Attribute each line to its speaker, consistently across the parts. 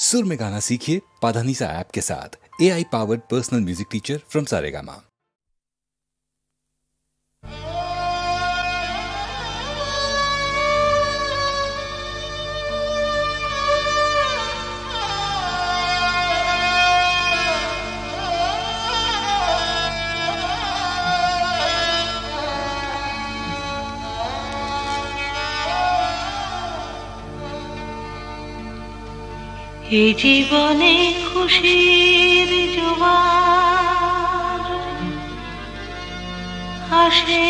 Speaker 1: सुर में गाना सीखिए पाधानीसा ऐप के साथ। AI powered personal music teacher from Saregama.
Speaker 2: এই জীবনে খুশির জোয়ার আসে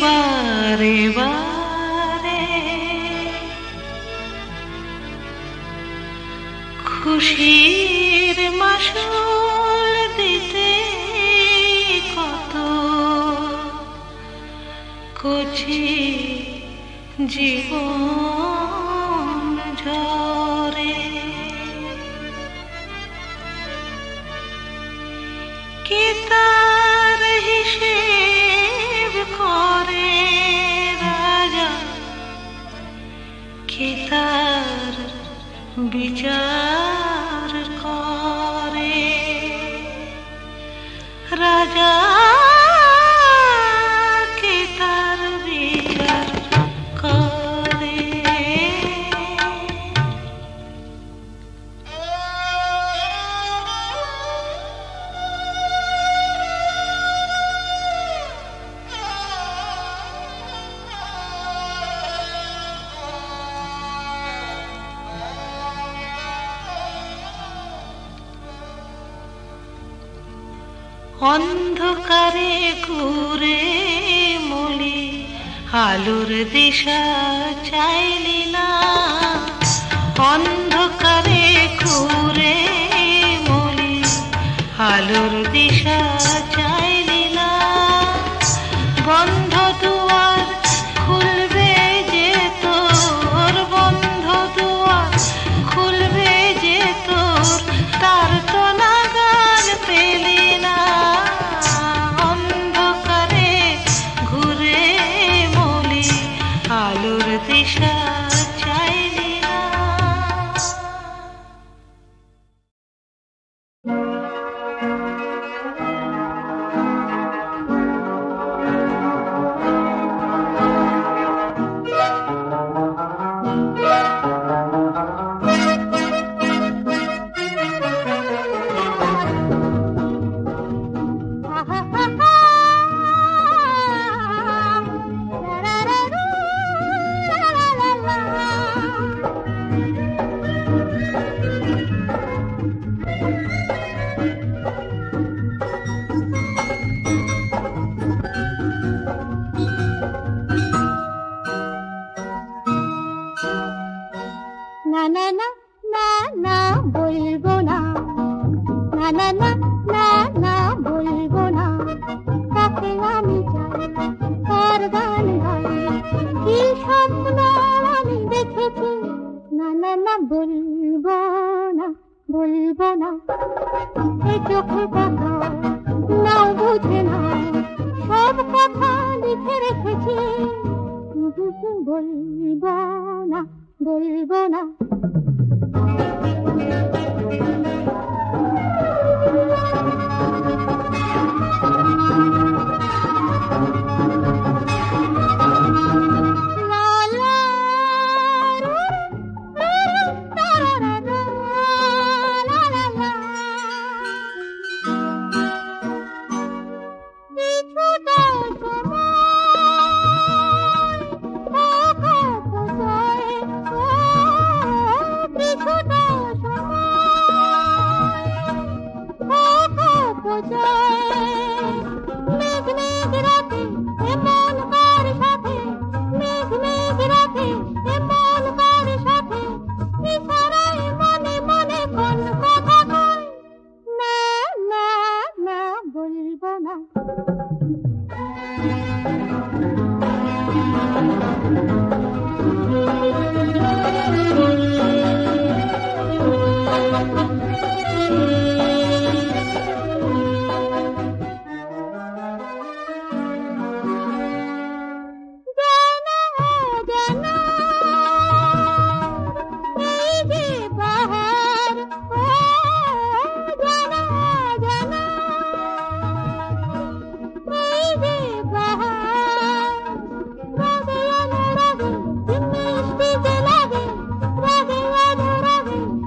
Speaker 2: বারে বারে, খুশির মাসুল দিতে কত কচি জীবন ঝরে। কে তার হিসেব করে রাজা, কে তার বিচার করে রাজা, কে তার বিচার করে। অন্ধকারে ঘুরে মলি আলোর দিশা চাইলি না, অন্ধকারে ঘুরে মলি আলোর দিশা চাইলি না। বন্ধ দুয়ার খুলবে যে তোর, বন্ধ দুয়ার খুলবে যে তোর, তার তো নাগাল পেলি না। অন্ধকারে ঘুরে মলি আলোর দিশা চাইলি না।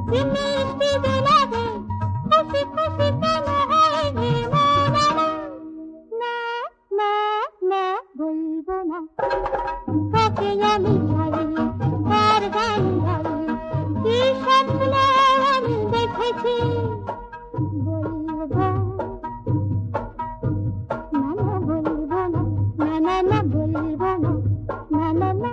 Speaker 3: कि मिट्टी दिलावे खुशी खुशी কেন হয় এমন আমার? না না না বলবো না কাকে আমি হারিয়ে কার গান গাইয়ে কি স্বপ্ন আমি দেখেছি বলবো না না বলবো না না না না বলবো না না না না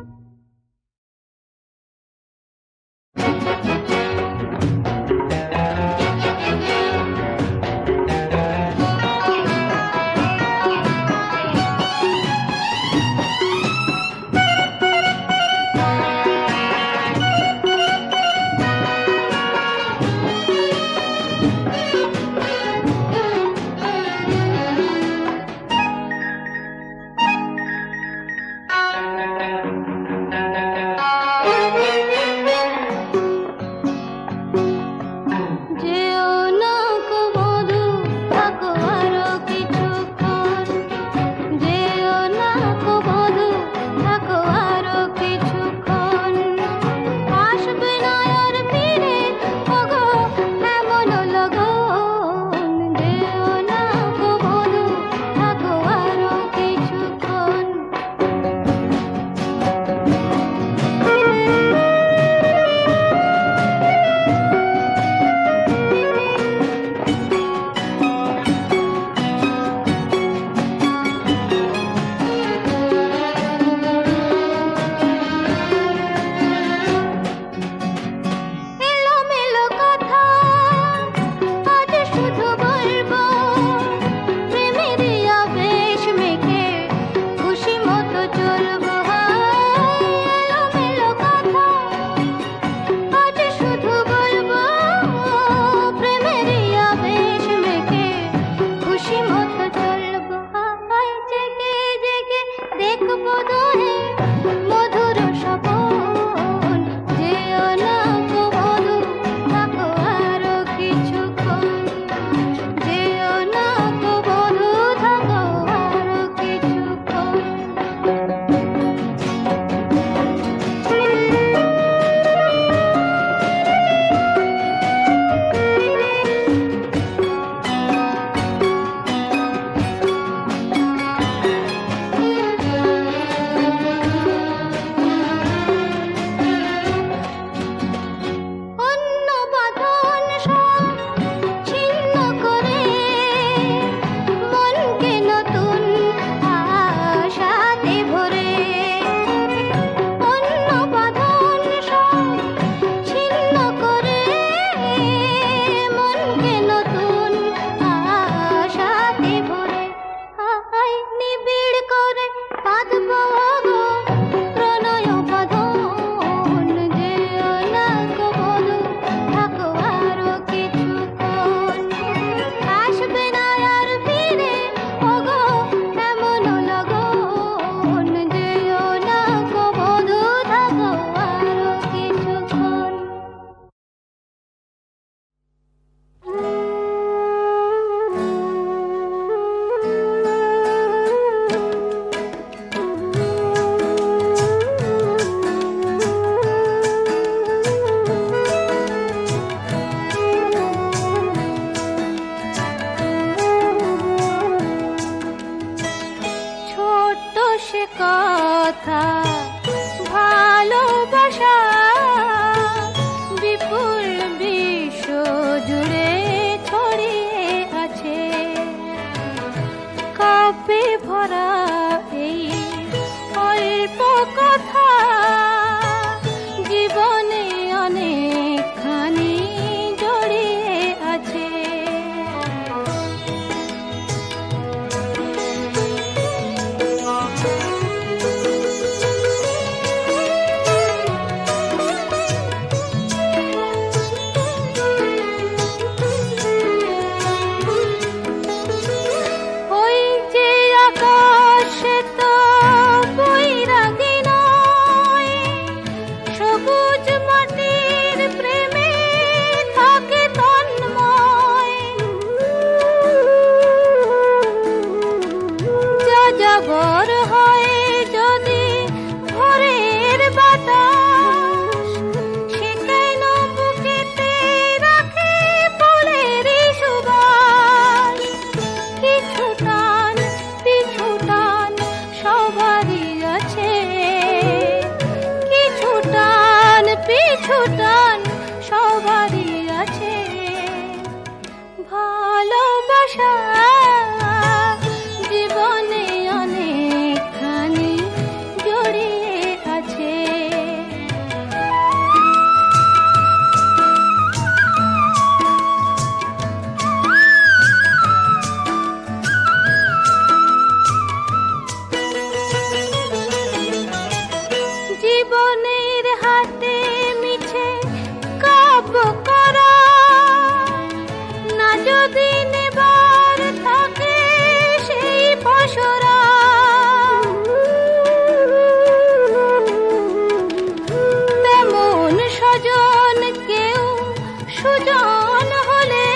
Speaker 3: সুজন হলে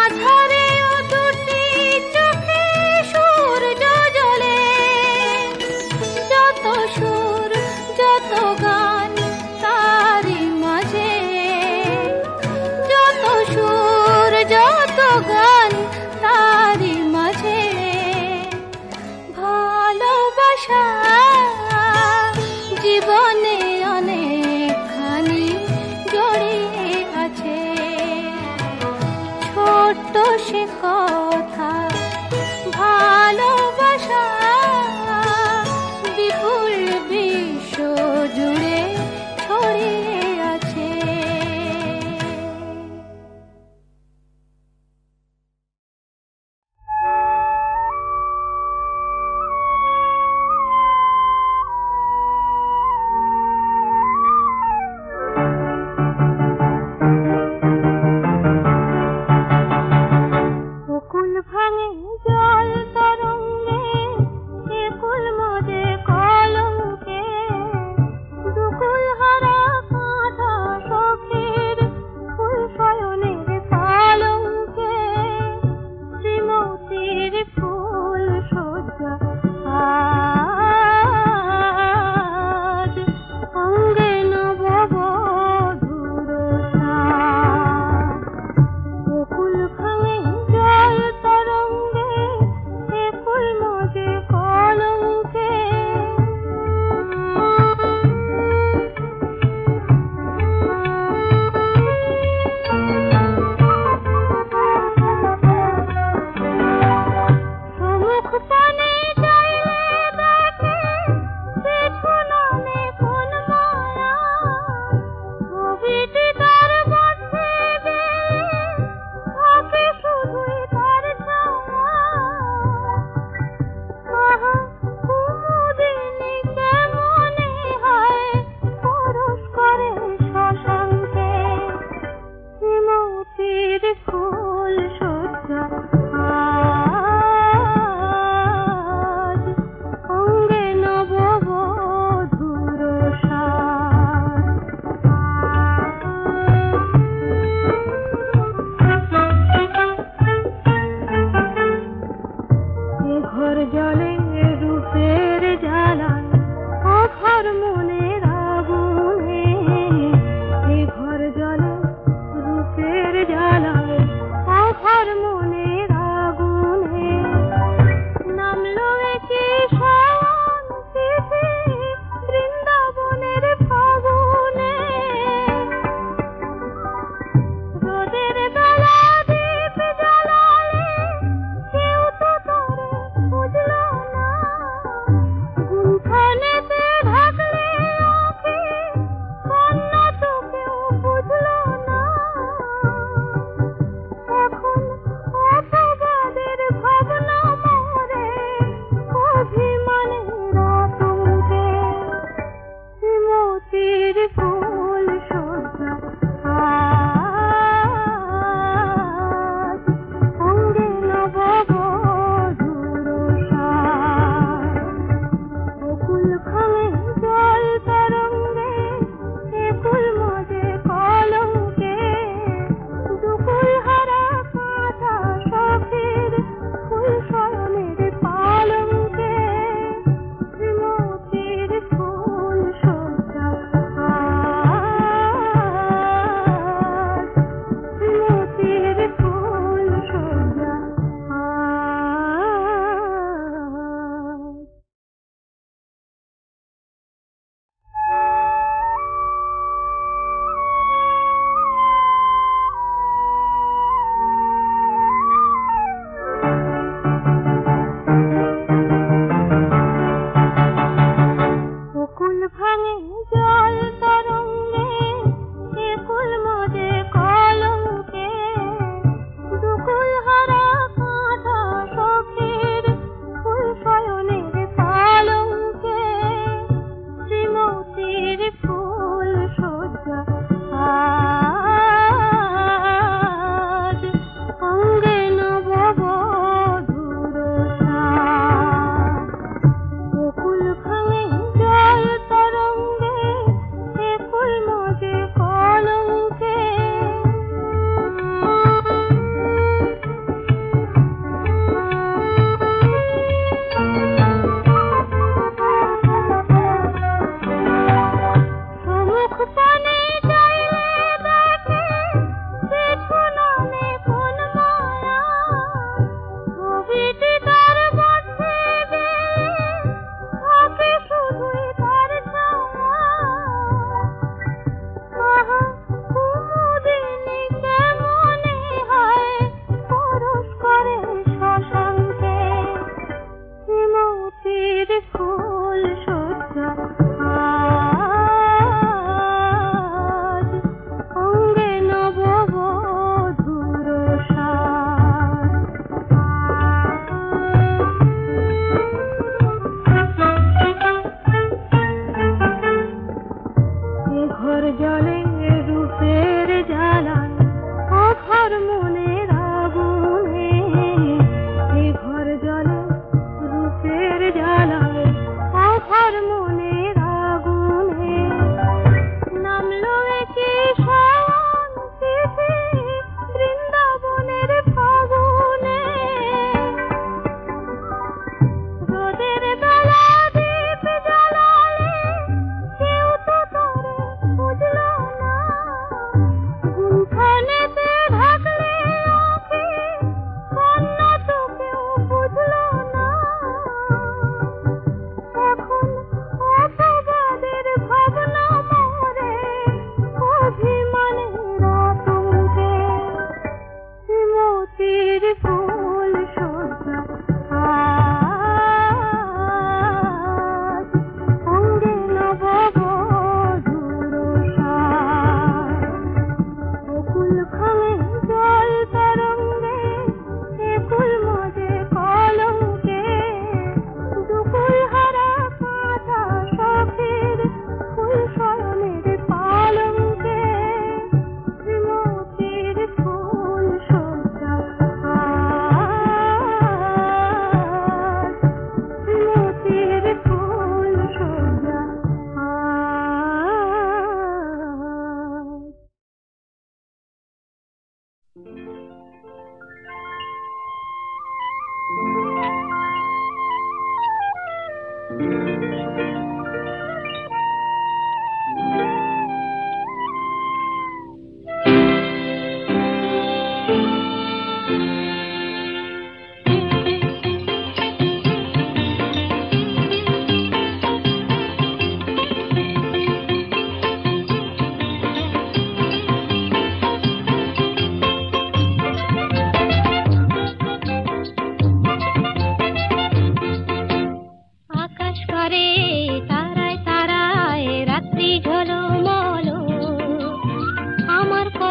Speaker 3: আধারে ও দুটি চোখে সূর্য জ্বলে যত সুর যত গান তারি মাঝে যত সুর যত গান তারি মাঝে ভালোবাসা জীবনে অনেকখানি জড়িয়ে আছে ছোট্ট সে কথা ভালোবাসা বিপুল বিশ্ব জুড়ে ছড়িয়ে আছে।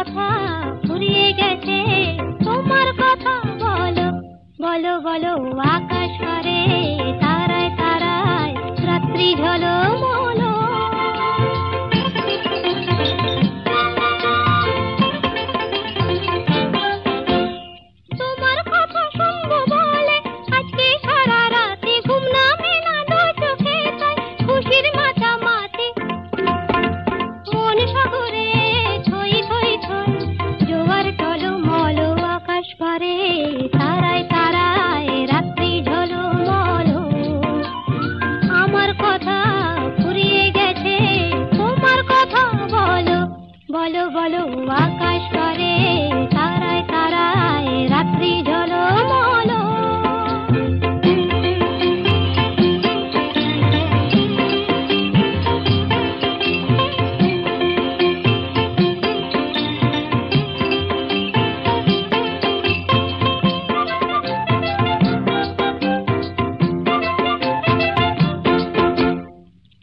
Speaker 3: কথা ফুরিয়ে গেছে তোমার কথা বলো বলো বলো আকাশ পারে তারায় তারায় রাত্রি ঝলমলো তোমার কথা শুনবো বলে আজকে সারা রাতে ঘুম নামে না দু চোখে তাই খুশির মাতামাতি মন সাগরে ছই ছই ছই জোয়ার টলমল আকাশ পারে তারায় তারায় রাত্রি ঝলমল আমার কথা ফুরিয়ে গেছে তোমার কথা বলো বলো বলো আকাশ পারে তারায় তারায় রাত্রি ঝলমল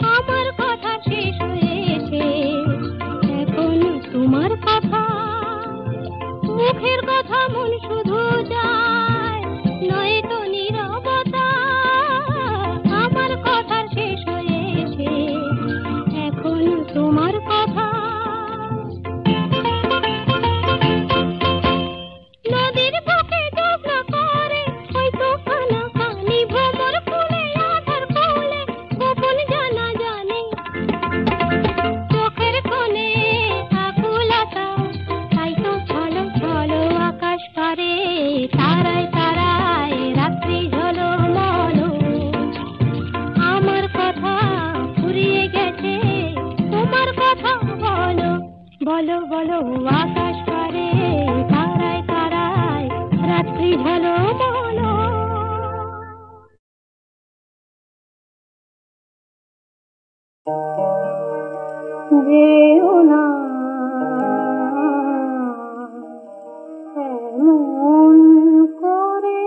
Speaker 3: আমার কথা শেষ হয়েছে এখন তোমার কথা মুখের কথা মন শুধু যায় নয়তো নীরবতা আমার কথা শেষ হয়েছে এখন তোমার কথা নদীর বুকে ঝগড়া করে হয়তো কানাকানি ভ্রমর ফুলে আধার কোলে গোপন জানা জানে চোখের কোণে আকুলতা তাই তো ছলো ছলো আকাশ পারে তারায় তারায় রাত্রি ঝলমল আমার কথা ফুরিয়ে গেছে তোমার কথা বলো বলো বলো আকাশ পারে তারায় তারায় রাত্রি ঝলমল যেও না এমন করে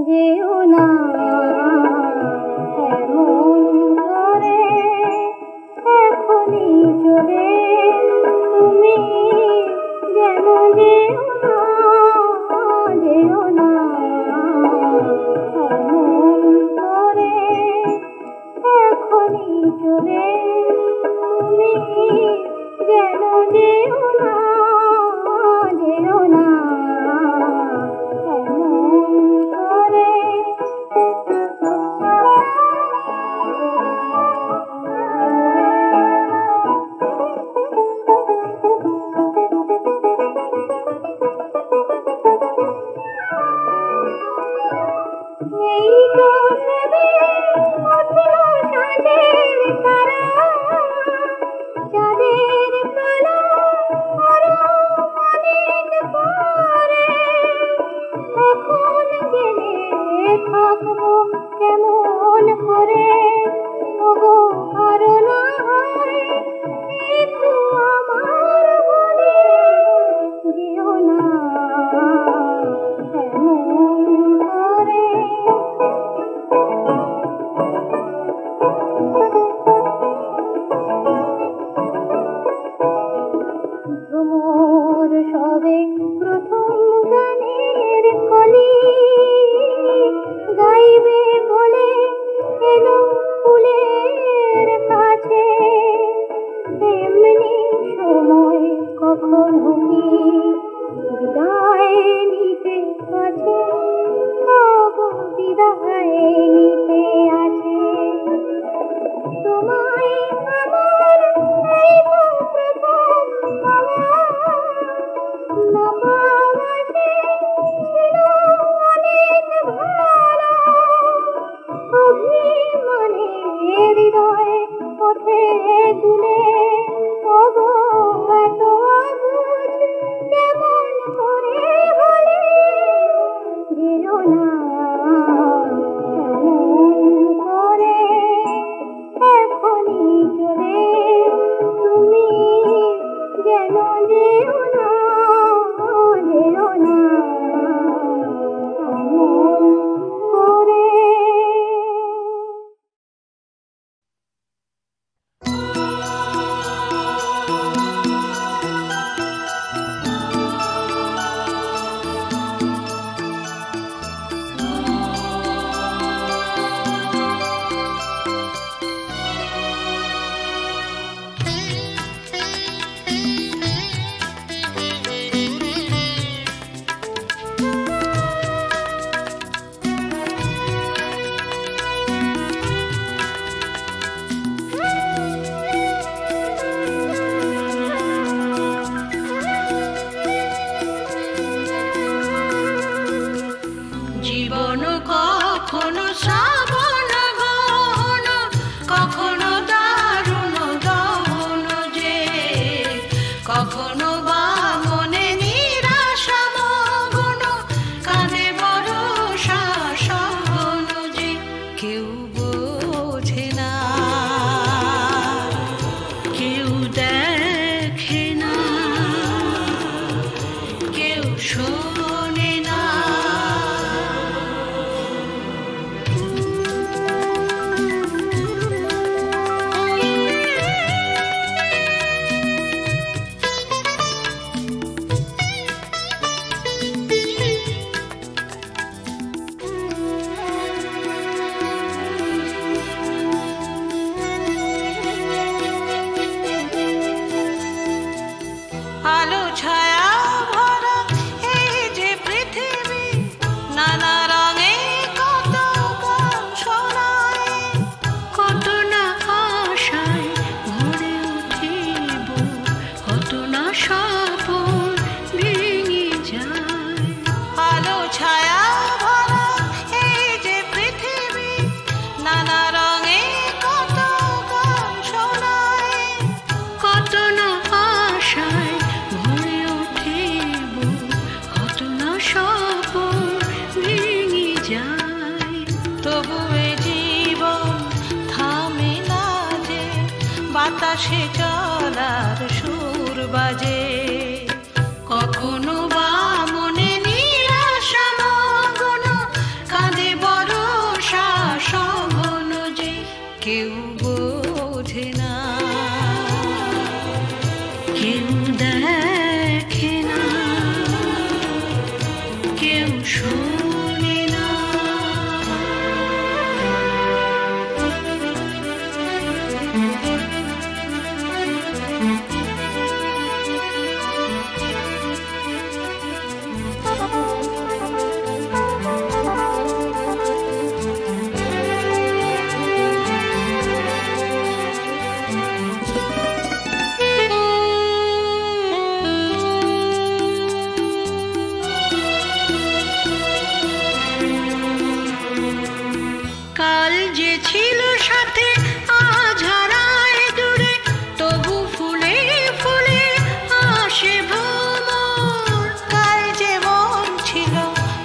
Speaker 3: যেও না এমন করে এখনই চলে তুমি যেন যেও না এমন করে এখনই চলে তুমি যেন যেও না এমন করে এই তো ভেবে উঠল সাঁঝের তারা চাঁদের তলা আরো অনেক পরে এখন গেলে থাকবো কেমন করে ওগো আরো না হয় একটু আমার বলে যেও না এমন করে ভ্রমর সবে প্রথম গানের কলি গাইবে বলে এলো ফুলের কাছে এমনি সময় কখনো কি বিদায় নিতে আছে বিদায় নিতে আছে তোমায় আমার এই তো প্রথম পাওয়া না পাওয়া ছিল অনেক ভালো অভিমানে হৃদয় পথে দুলে ওগো এত অবুঝ কেমন করে হলে যেও না এমন করে এখনই চলে
Speaker 2: বাতাসে চলার সুর বাজে, কখনো বা মনে নিরাশা মগ্ন, কাঁদে বরষা সঘন যে কেউ বোঝে না, কেউ দেখে না, কেউ শোনে না। কাল যে ছিল সাথে আজ হারায় দূরে, তবু ফুলে ফুলে আসে ভ্রমর। কাল যে মন ছিল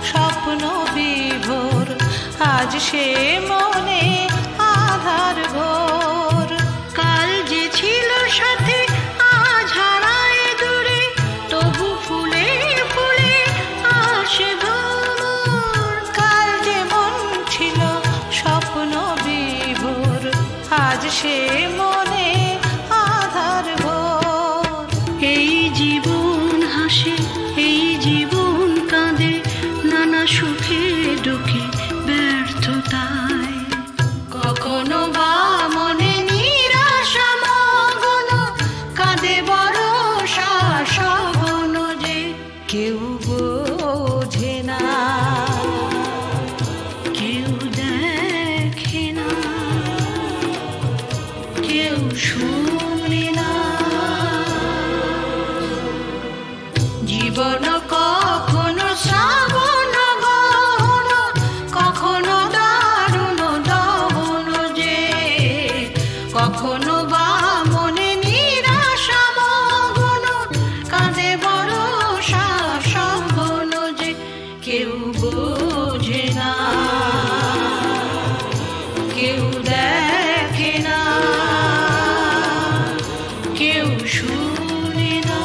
Speaker 2: স্বপ্ন বিভোর, আজ সে মনে আধার ঘোর। কাল যে ছিল সাথে আজ হারায় দূরে, তবু ফুলে ফুলে আসে ভ্রমর। কাল যে মন ছিল স্বপ্ন বিভোর, আজ সে মনে আধার ঘোর। এই জীবন হাসে, এই জীবন কাঁদে, নানা সুখে দুঃখে ব্যর্থতায়। কখনো বা মনে নিরাশা মগ্ন, কাঁদে বরষা সঘন যে কেউ বোঝে না, কেউ দেখে না, কেউ শুনে না। জীবন কখনো শ্রাবণ গহন, কখনো দারুণ দহন যে, কখনো বা মনে নিরাশা মগ্ন, কাঁদে বরষা সঘন যে কেউ বোঝে না, কেউ দেখে না, কেউ শুনে না।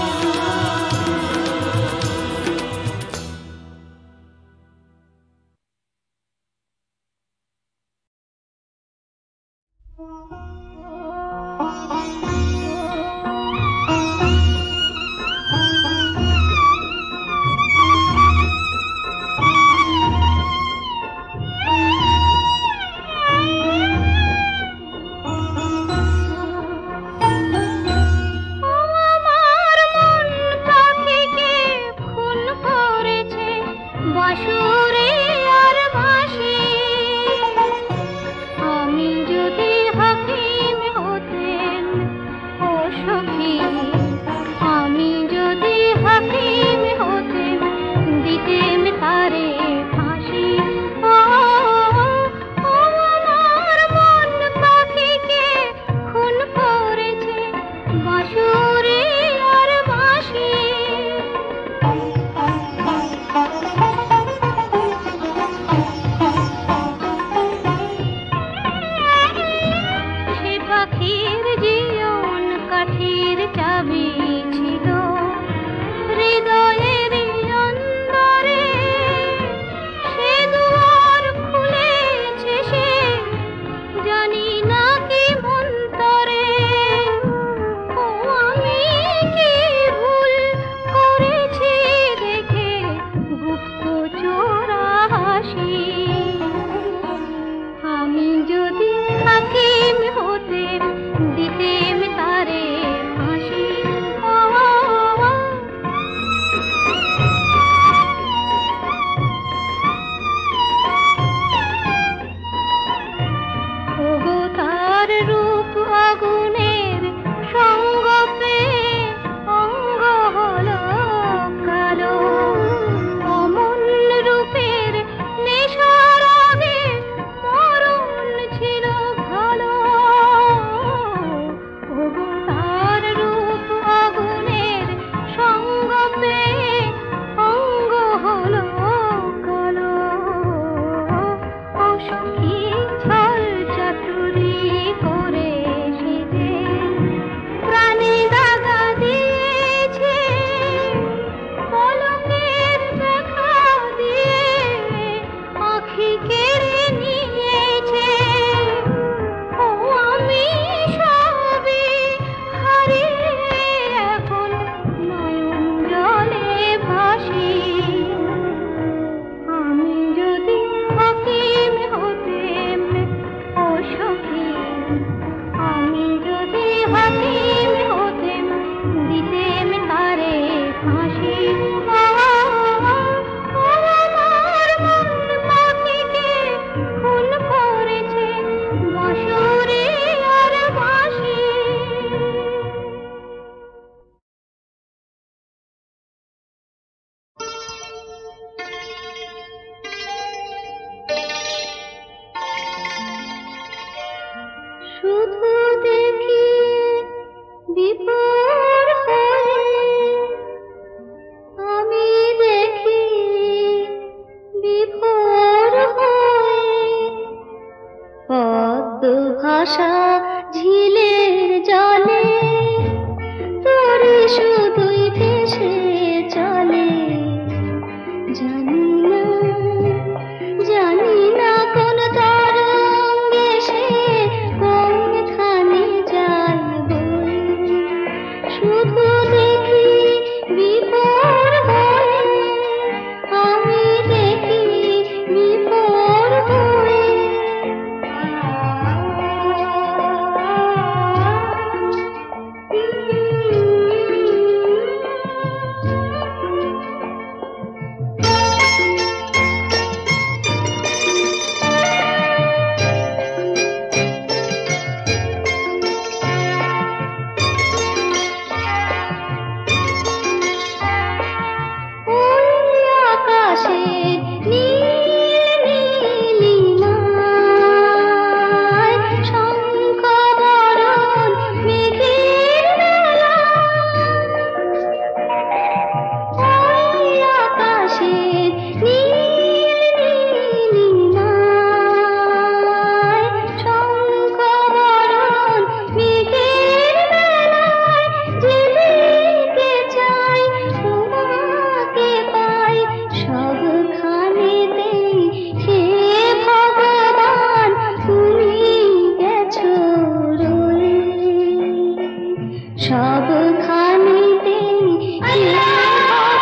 Speaker 3: সবখানেতে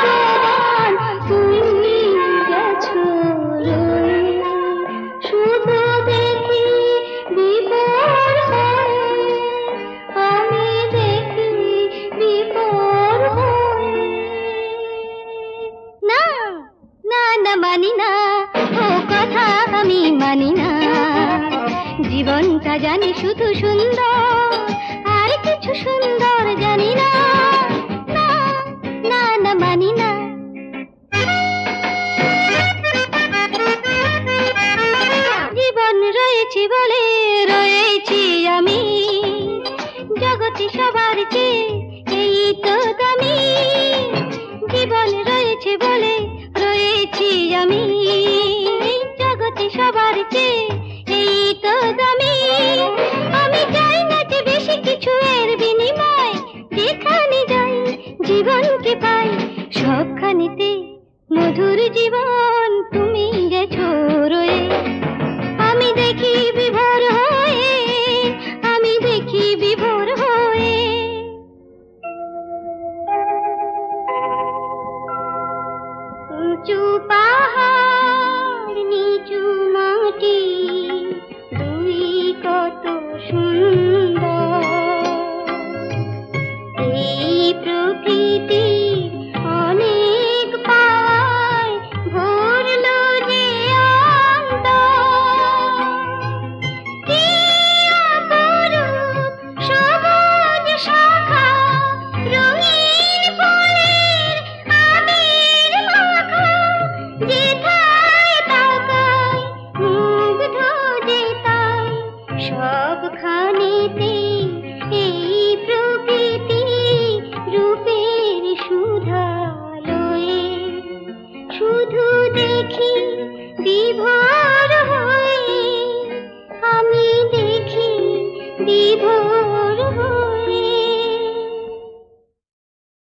Speaker 3: ভগবান তুমি গেছো রয়ে, শুধু দেখি বিপর হয়ে, আমি দেখি বিপর হয়ে। না না না মানি না, ও কথা আমি মানি না। জীবনটা জানি শুধু সুন্দর, আর কিছু সুন্দর জানি না। না না না মানি না। জীবন রয়েছে বলে রয়েছি আমি, জগতে সবার চেয়ে এই তো দামি। জীবন রয়েছে বলে রয়েছি আমি, জগতে সবার চেয়ে এই তো দামি। আমি চাই না যে বেশি কিছু এর বিনিময়, যেখানে যাই জীবনকে পাই সবখানেতে মধুর জীবন।